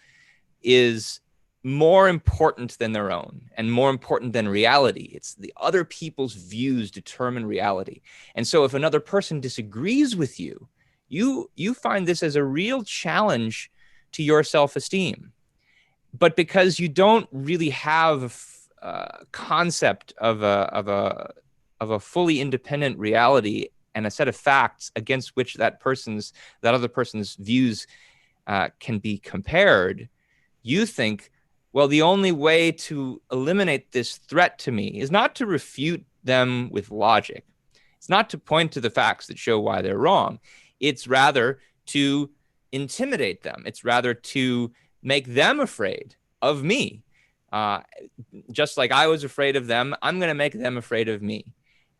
is more important than their own and more important than reality. It's the other people's views determine reality. And so if another person disagrees with you, you find this as a real challenge to your self-esteem. But because you don't really have a concept of a fully independent reality and a set of facts against which that other person's views can be compared, you think, well, the only way to eliminate this threat to me is not to refute them with logic. It's not to point to the facts that show why they're wrong. It's rather to intimidate them. It's rather to make them afraid of me. Just like I was afraid of them, I'm going to make them afraid of me.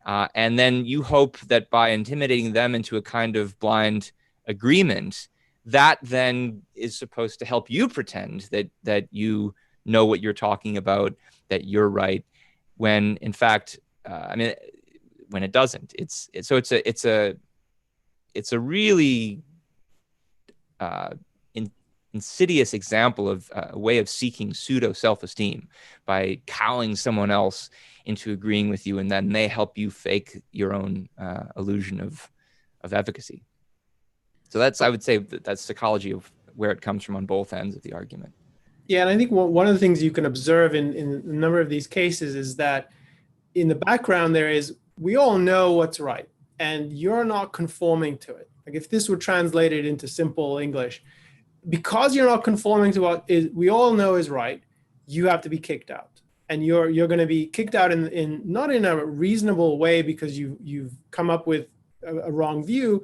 And then you hope that by intimidating them into a kind of blind agreement, that then is supposed to help you pretend that you know what you're talking about, that you're right, when in fact, when it doesn't. It's a really insidious example of a way of seeking pseudo self-esteem by cowing someone else into agreeing with you, and then they help you fake your own illusion of efficacy. So I would say that's psychology of where it comes from on both ends of the argument. Yeah, and I think one of the things you can observe in a number of these cases is that in the background there is, we all know what's right, and you're not conforming to it. Like if this were translated into simple English, because you're not conforming to what we all know is right, you have to be kicked out. And you're going to be kicked out in not in a reasonable way because you've come up with a wrong view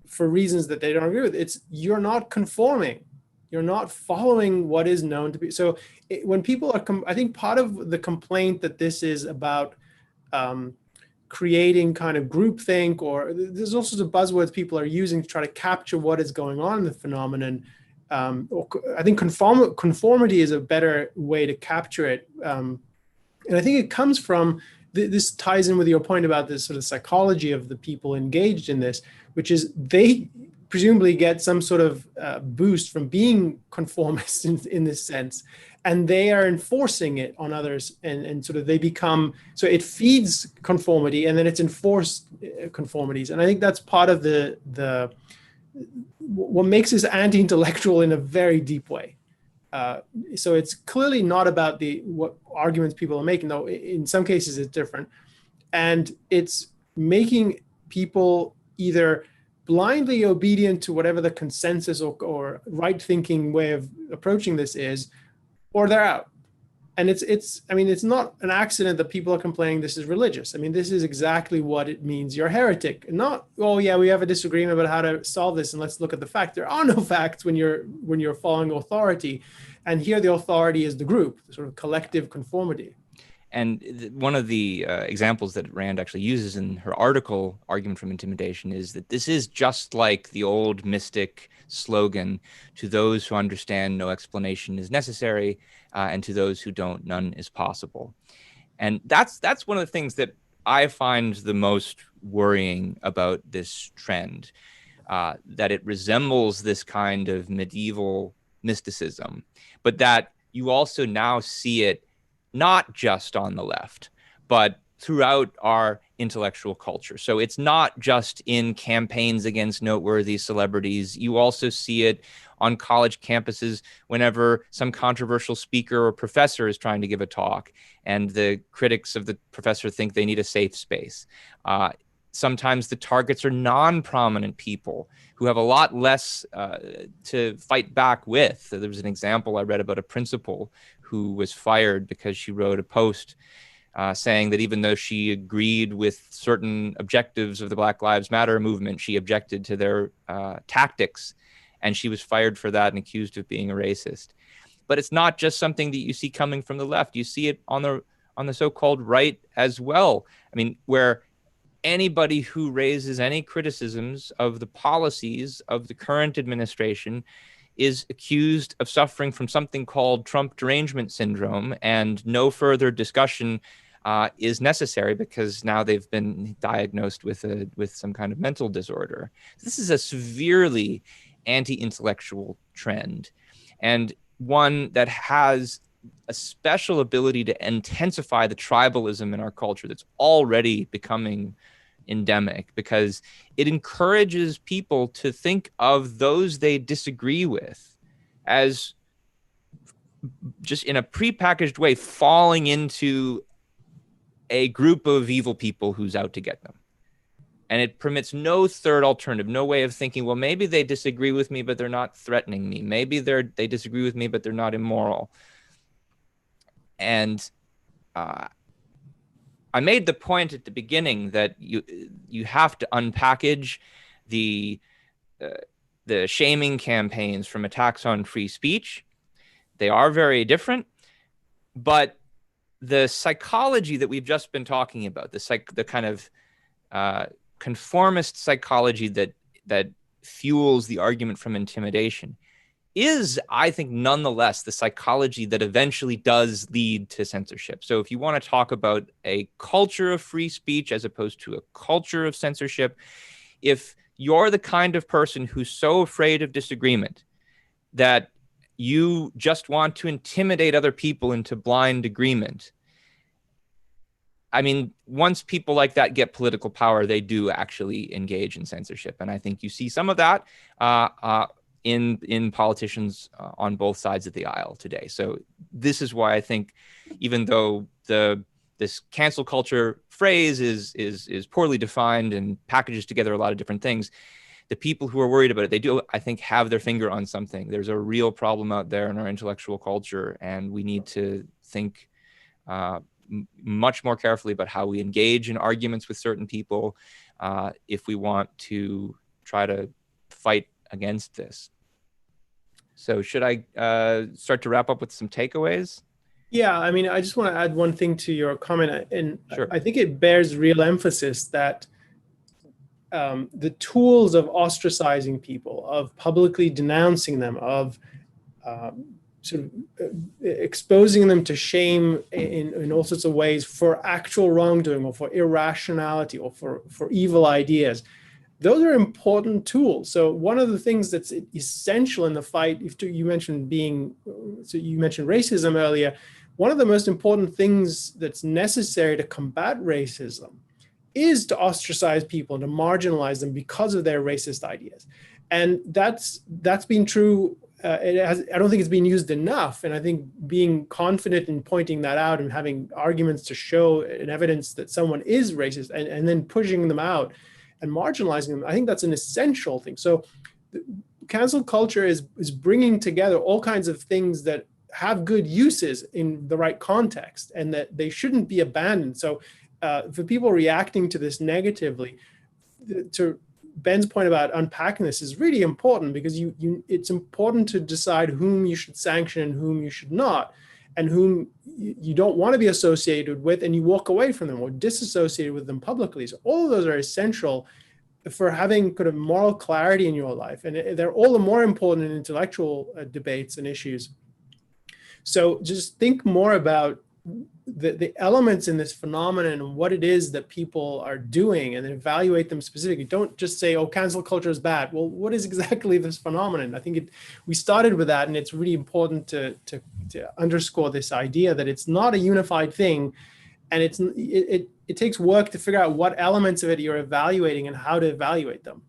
for reasons that they don't agree with. It's you're not conforming. You're not following what is known to be. So when people are, I think part of the complaint that this is about creating kind of groupthink, or there's all sorts of buzzwords people are using to try to capture what is going on in the phenomenon. I think conformity is a better way to capture it. And I think it comes from, this ties in with your point about this sort of psychology of the people engaged in this, which is they presumably get some sort of boost from being conformists in this sense, and they are enforcing it on others, and sort of they become, so it feeds conformity and then it's enforced conformities. And I think that's part of the what makes this anti-intellectual in a very deep way. So it's clearly not about what arguments people are making, though in some cases it's different. And it's making people either blindly obedient to whatever the consensus or right-thinking way of approaching this is, or they're out. And it's not an accident that people are complaining this is religious. I mean, this is exactly what it means. You're a heretic. Not, oh yeah, we have a disagreement about how to solve this and let's look at the fact. There are no facts when you're following authority. And here the authority is the group, the sort of collective conformity. And one of the examples that Rand actually uses in her article, Argument from Intimidation, is that this is just like the old mystic slogan, to those who understand, no explanation is necessary, and to those who don't, none is possible. And that's one of the things that I find the most worrying about this trend, that it resembles this kind of medieval mysticism, but that you also now see it not just on the left, but throughout our intellectual culture. So it's not just in campaigns against noteworthy celebrities. You also see it on college campuses whenever some controversial speaker or professor is trying to give a talk and the critics of the professor think they need a safe space. Sometimes the targets are non-prominent people who have a lot less to fight back with. There was an example I read about a principal who was fired because she wrote a post saying that even though she agreed with certain objectives of the Black Lives Matter movement, she objected to their tactics, and she was fired for that and accused of being a racist. But it's not just something that you see coming from the left. You see it on the so-called right as well. I mean, where anybody who raises any criticisms of the policies of the current administration is accused of suffering from something called Trump derangement syndrome, and no further discussion is necessary because now they've been diagnosed with some kind of mental disorder. This is a severely anti-intellectual trend, and one that has a special ability to intensify the tribalism in our culture that's already becoming endemic, because it encourages people to think of those they disagree with as just in a prepackaged way falling into a group of evil people who's out to get them. And it permits no third alternative, no way of thinking, well, maybe they disagree with me, but they're not threatening me. Maybe they disagree with me, but they're not immoral. And I made the point at the beginning that you have to unpackage the shaming campaigns from attacks on free speech. They are very different, but the psychology that we've just been talking about, the kind of conformist psychology that fuels the argument from intimidation, is, I think, nonetheless the psychology that eventually does lead to censorship. So if you want to talk about a culture of free speech as opposed to a culture of censorship, if you're the kind of person who's so afraid of disagreement that you just want to intimidate other people into blind agreement, I mean, once people like that get political power, they do actually engage in censorship. And I think you see some of that in politicians on both sides of the aisle today. So this is why I think, even though this cancel culture phrase is poorly defined and packages together a lot of different things, the people who are worried about it, they do, I think, have their finger on something. There's a real problem out there in our intellectual culture, and we need to think much more carefully about how we engage in arguments with certain people if we want to try to fight against this. So should I start to wrap up with some takeaways? Yeah, I mean, I just want to add one thing to your comment, and Sure. I think it bears real emphasis that the tools of ostracizing people, of publicly denouncing them, of sort of exposing them to shame in all sorts of ways for actual wrongdoing or for irrationality or for evil ideas, those are important tools. So one of the things that's essential in the fight, you mentioned racism earlier, one of the most important things that's necessary to combat racism is to ostracize people and to marginalize them because of their racist ideas. And that's been true. I don't think it's been used enough. And I think being confident in pointing that out and having arguments to show and evidence that someone is racist and then pushing them out and marginalizing them, I think that's an essential thing. So cancel culture is bringing together all kinds of things that have good uses in the right context and that they shouldn't be abandoned. So for people reacting to this negatively, to Ben's point about unpacking this is really important, because it's important to decide whom you should sanction and whom you should not, and whom you don't want to be associated with, and you walk away from them or disassociate with them publicly. So all of those are essential for having kind of moral clarity in your life, and they're all the more important in intellectual debates and issues. So just think more about the elements in this phenomenon and what it is that people are doing, and then evaluate them specifically. Don't just say, oh, cancel culture is bad. Well, what is exactly this phenomenon? I think we started with that, and it's really important to underscore this idea that it's not a unified thing, and it takes work to figure out what elements of it you're evaluating and how to evaluate them.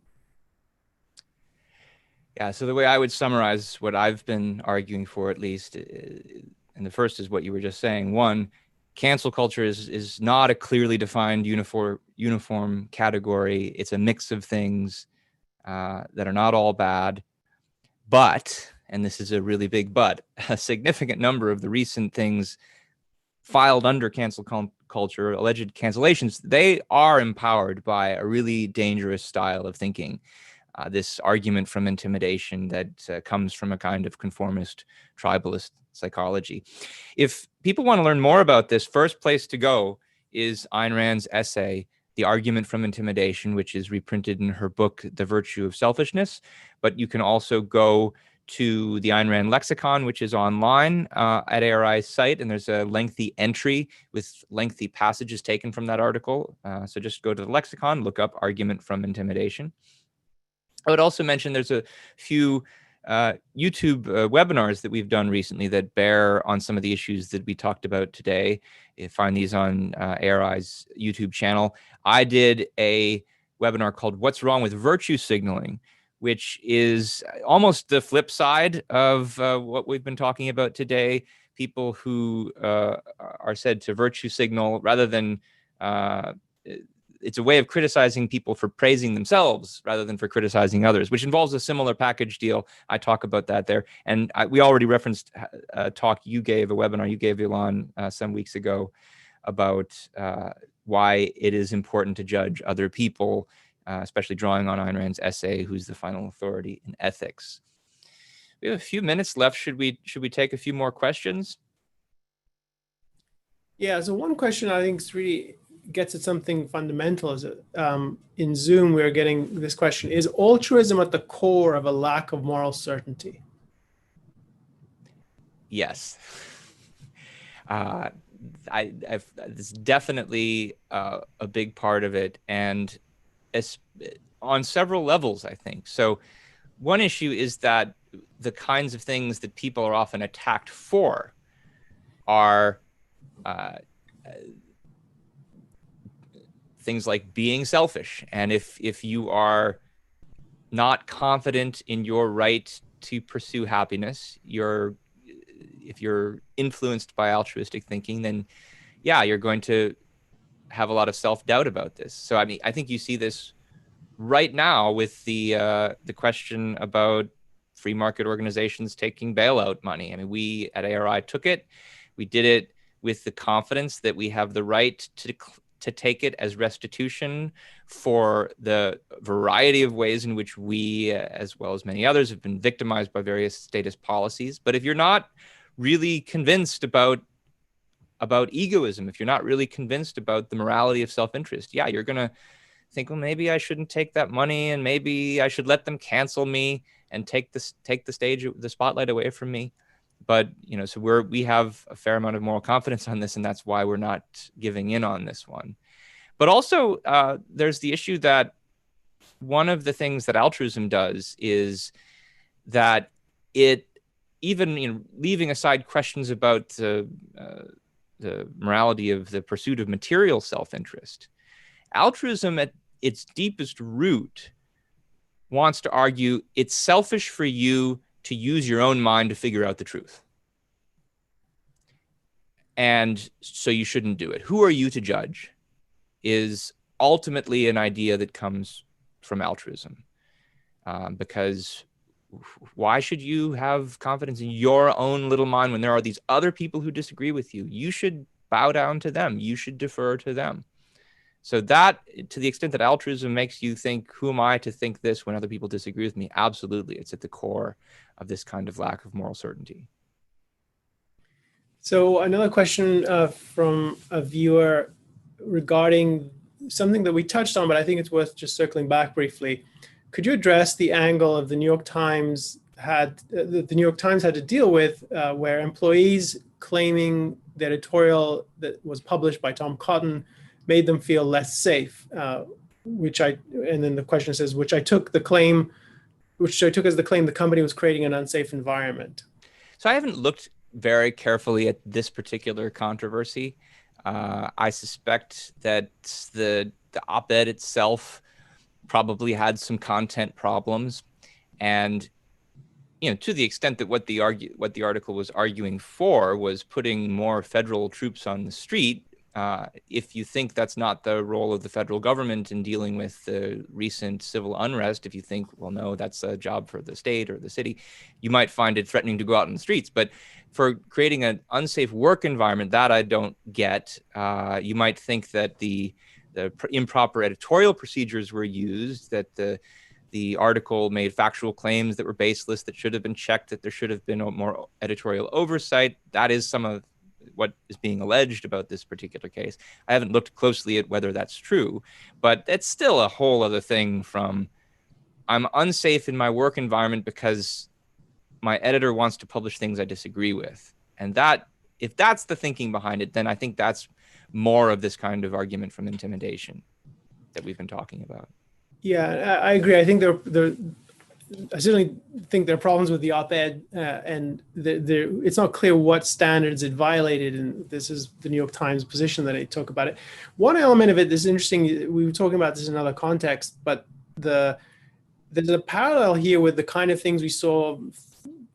Yeah, so the way I would summarize what I've been arguing for, at least, and the first is what you were just saying. One, cancel culture is not a clearly defined uniform category. It's a mix of things that are not all bad. But, and this is a really big but, a significant number of the recent things filed under cancel culture, alleged cancellations, they are empowered by a really dangerous style of thinking. This argument from intimidation that comes from a kind of conformist, tribalist psychology. If people want to learn more about this, first place to go is Ayn Rand's essay, The Argument from Intimidation, which is reprinted in her book, The Virtue of Selfishness. But you can also go to the Ayn Rand lexicon, which is online at ARI's site, and there's a lengthy entry with lengthy passages taken from that article. So just go to the lexicon, look up Argument from Intimidation. I would also mention there's a few YouTube webinars that we've done recently that bear on some of the issues that we talked about today. You find these on ARI's YouTube channel. I did a webinar called What's Wrong with Virtue Signaling, which is almost the flip side of what we've been talking about today. People who are said to virtue signal rather than it's a way of criticizing people for praising themselves rather than for criticizing others, which involves a similar package deal. I talk about that there. And we already referenced a talk you gave, a webinar you gave, Ilan, some weeks ago about why it is important to judge other people, especially drawing on Ayn Rand's essay, Who's the Final Authority in Ethics. We have a few minutes left. Should we take a few more questions? Yeah, so one question I think is really gets at something fundamental is in Zoom, we're getting this question: is altruism at the core of a lack of moral certainty? Yes. Uh, it's definitely a big part of it, and es- on several levels, I think. So one issue is that the kinds of things that people are often attacked for are uh, things like being selfish, and if you are not confident in your right to pursue happiness, if you're influenced by altruistic thinking, then yeah, you're going to have a lot of self-doubt about this. So I mean, I think you see this right now with the question about free market organizations taking bailout money. I mean, we at ARI took it. We did it with the confidence that we have the right to take it as restitution for the variety of ways in which we, as well as many others, have been victimized by various statist policies. But if you're not really convinced about egoism, if you're not really convinced about the morality of self-interest, yeah, you're going to think, well, maybe I shouldn't take that money, and maybe I should let them cancel me and take the spotlight away from me. But so we have a fair amount of moral confidence on this, and that's why we're not giving in on this one. But also, there's the issue that one of the things that altruism does is that it, even leaving aside questions about the morality of the pursuit of material self-interest, altruism at its deepest root wants to argue it's selfish for you to use your own mind to figure out the truth. And so you shouldn't do it. Who are you to judge? Is ultimately an idea that comes from altruism. Because why should you have confidence in your own little mind when there are these other people who disagree with you? You should bow down to them. You should defer to them. So that, to the extent that altruism makes you think, who am I to think this when other people disagree with me? Absolutely. It's at the core of this kind of lack of moral certainty. So another question from a viewer regarding something that we touched on, but I think it's worth just circling back briefly. Could you address the angle of the New York Times the New York Times had to deal with, where employees claiming the editorial that was published by Tom Cotton made them feel less safe, and then the question says, which I took as the claim the company was creating an unsafe environment. So I haven't looked very carefully at this particular controversy. I suspect that the op-ed itself probably had some content problems, and to the extent that what the article was arguing for was putting more federal troops on the street. If you think that's not the role of the federal government in dealing with the recent civil unrest, if you think, well, no, that's a job for the state or the city, you might find it threatening to go out in the streets. But for creating an unsafe work environment, that I don't get. You might think that the improper editorial procedures were used, that the article made factual claims that were baseless, that should have been checked, that there should have been more editorial oversight. That is some of what is being alleged about this particular case. I haven't looked closely at whether that's true, but it's still a whole other thing from I'm unsafe in my work environment because my editor wants to publish things I disagree with. And that, if that's the thinking behind it, then I think that's more of this kind of argument from intimidation that we've been talking about. Yeah, I agree. I think I certainly think there are problems with the op-ed, and it's not clear what standards it violated, and this is the New York Times position that it took about it. One element of it that's interesting, we were talking about this in another context, but there's a parallel here with the kind of things we saw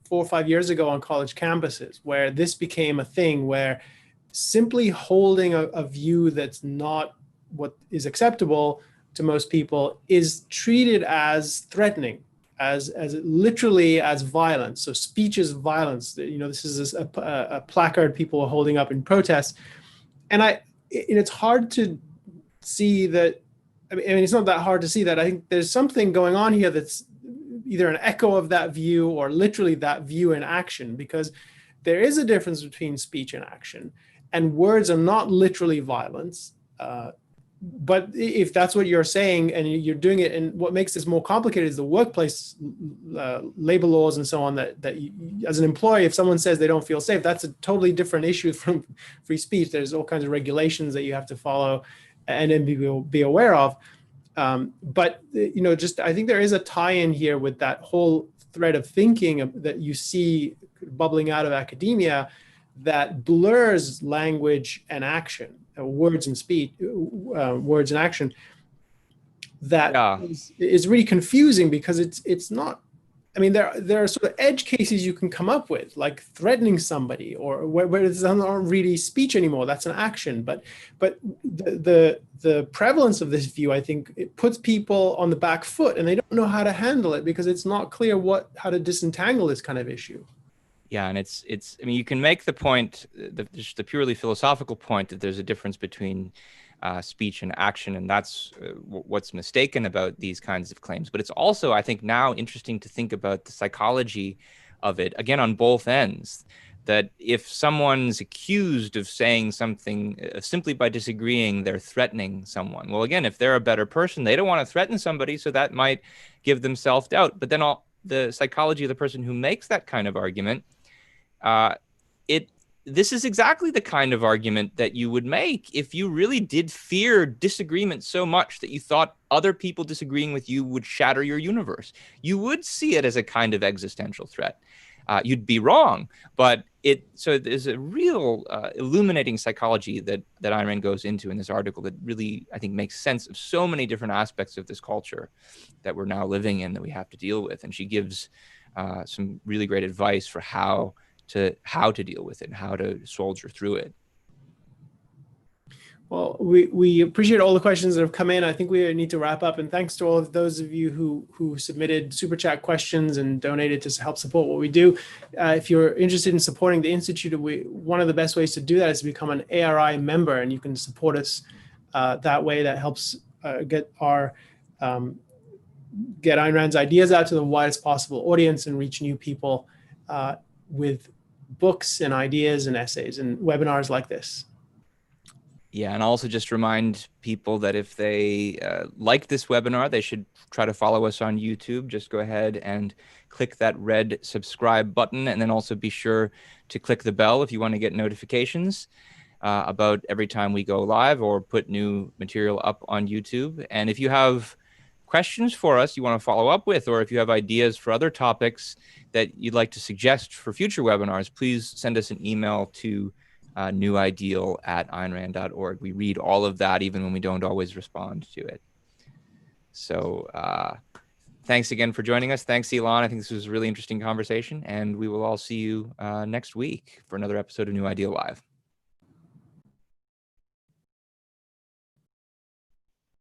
4 or 5 years ago on college campuses, where this became a thing where simply holding a view that's not what is acceptable to most people is treated as threatening, as literally as violence. So speech is violence. This is a placard people are holding up in protest, and it's hard to see that. I mean, it's not that hard to see that. I think there's something going on here that's either an echo of that view or literally that view in action, because there is a difference between speech and action. and words are not literally violence. But if that's what you're saying and you're doing it, and what makes this more complicated is the workplace labor laws and so on, that you, as an employee, if someone says they don't feel safe, that's a totally different issue from free speech. There's all kinds of regulations that you have to follow and then be aware of. But, just I think there is a tie-in here with that whole thread of thinking that you see bubbling out of academia that blurs language and action. Words and speech, words and action, that is really confusing, because it's not. I mean, there are sort of edge cases you can come up with, like threatening somebody, or where it's not really speech anymore. That's an action. But the prevalence of this view, I think, it puts people on the back foot, and they don't know how to handle it because it's not clear how to disentangle this kind of issue. Yeah, and it's. I mean, you can make the point, just the purely philosophical point, that there's a difference between speech and action, and that's what's mistaken about these kinds of claims. But it's also, I think, now interesting to think about the psychology of it, again, on both ends. That if someone's accused of saying something simply by disagreeing, they're threatening someone. Well, again, if they're a better person, they don't want to threaten somebody, so that might give them self-doubt. But then the psychology of the person who makes that kind of argument, this is exactly the kind of argument that you would make if you really did fear disagreement so much that you thought other people disagreeing with you would shatter your universe. You would see it as a kind of existential threat. You'd be wrong, but so there's a real illuminating psychology that Ayn Rand goes into in this article that really, I think, makes sense of so many different aspects of this culture that we're now living in, that we have to deal with. And she gives some really great advice for how to deal with it and how to soldier through it. Well, we appreciate all the questions that have come in. I think we need to wrap up. And thanks to all of those of you who submitted super chat questions and donated to help support what we do. If you're interested in supporting the Institute, one of the best ways to do that is to become an ARI member, and you can support us that way. That helps get Ayn Rand's ideas out to the widest possible audience and reach new people with books and ideas and essays and webinars like this. Yeah, and also just remind people that if they like this webinar, they should try to follow us on YouTube. Just go ahead and click that red subscribe button, and then also be sure to click the bell if you want to get notifications about every time we go live or put new material up on YouTube. And if you have questions for us you want to follow up with, or if you have ideas for other topics that you'd like to suggest for future webinars, please send us an email to newideal@aynrand.org. We read all of that, even when we don't always respond to it. So thanks again for joining us. Thanks, Elon. I think this was a really interesting conversation, and we will all see you next week for another episode of New Ideal Live.